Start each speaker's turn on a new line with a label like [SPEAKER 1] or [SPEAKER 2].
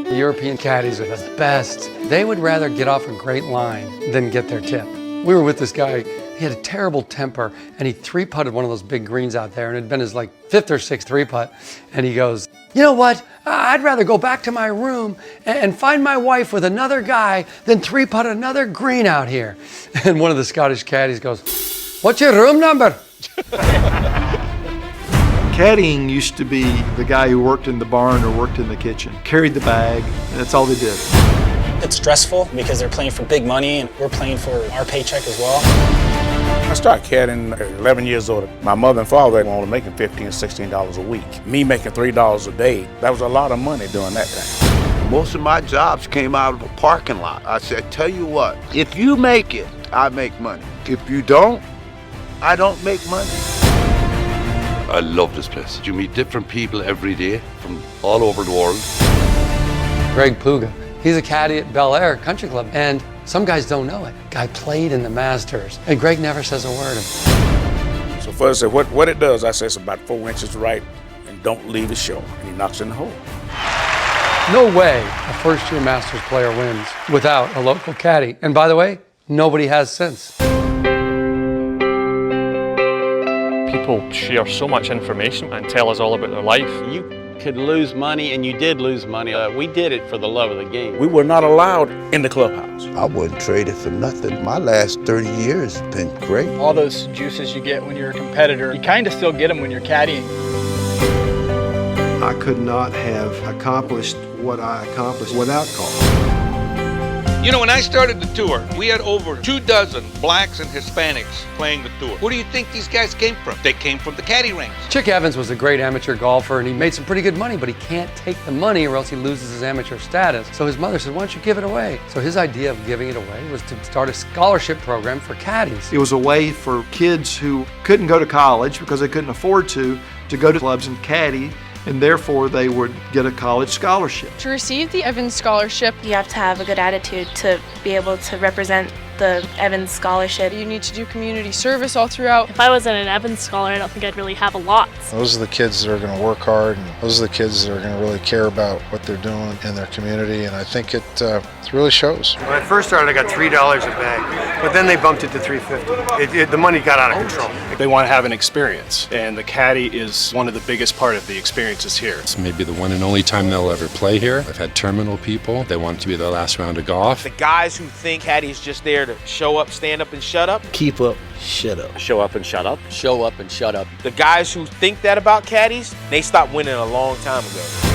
[SPEAKER 1] The European caddies are the best. They would rather get off a great line than get their tip. We were with this guy. He had a terrible temper, and he three-putted one of those big greens out there, and it had been his like 5th or 6th three-putt. And he goes, you know what? I'd rather go back to my room and find my wife with another guy than three-putt another green out here. And one of the Scottish caddies goes, what's your room number?
[SPEAKER 2] Caddying used to be the guy who worked in the barn or worked in the kitchen, carried the bag, and that's all they did.
[SPEAKER 3] It's stressful because they're playing for big money and we're playing for our paycheck as well.
[SPEAKER 4] I started caddying at 11 years old. My mother and father were only making $15, $16 a week. Me making $3 a day, that was a lot of money during that time.
[SPEAKER 5] Most of my jobs came out of a parking lot. I said, tell you what, if you make it, I make money. If you don't, I don't make money.
[SPEAKER 6] I love this place. You meet different people every day from all over the world.
[SPEAKER 1] Greg Puga, he's a caddy at Bel Air Country Club, and some guys don't know it. Guy played in the Masters, and Greg never says a word.
[SPEAKER 4] So first, what it does, I say it's about 4 inches right, and don't leave the show. And he knocks in the hole.
[SPEAKER 1] No way a first-year Masters player wins without a local caddy. And by the way, nobody has since.
[SPEAKER 7] People share so much information and tell us all about their life.
[SPEAKER 8] You could lose money, and you did lose money. We did it for the love of the game.
[SPEAKER 4] We were not allowed in the clubhouse.
[SPEAKER 5] I wouldn't trade it for nothing. My last 30 years has been great.
[SPEAKER 9] All those juices you get when you're a competitor, you kind of still get them when you're caddying.
[SPEAKER 2] I could not have accomplished what I accomplished without golf.
[SPEAKER 10] You know, when I started the tour, we had over 24 blacks and Hispanics playing the tour. Where do you think these guys came from? They came from the caddy ranks.
[SPEAKER 1] Chick Evans was a great amateur golfer, and he made some pretty good money, but he can't take the money or else he loses his amateur status. So his mother said, why don't you give it away? So his idea of giving it away was to start a scholarship program for caddies.
[SPEAKER 2] It was a way for kids who couldn't go to college because they couldn't afford to go to clubs and caddy, and therefore they would get a college scholarship.
[SPEAKER 11] To receive the Evans Scholarship,
[SPEAKER 12] you have to have a good attitude to be able to represent the Evans Scholarship.
[SPEAKER 11] You need to do community service all throughout.
[SPEAKER 13] If I wasn't an Evans Scholar, I don't think I'd really have a lot.
[SPEAKER 14] Those are the kids that are going to work hard, and those are the kids that are going to really care about what they're doing in their community, and I think it really shows.
[SPEAKER 15] When I first started, I got $3 a bag, but then they bumped it to $3.50. The money got out of control.
[SPEAKER 16] They want to have an experience, and the caddy is one of the biggest part of the experiences here.
[SPEAKER 17] It's maybe the one and only time they'll ever play here. I've had terminal people. They want it to be their last round of golf.
[SPEAKER 18] The guys who think caddy's just there to show up, stand up, and shut up.
[SPEAKER 3] Keep up, shut up.
[SPEAKER 18] Show up and shut up.
[SPEAKER 3] Show up and shut up.
[SPEAKER 18] The guys who think that about caddies, they stopped winning a long time ago.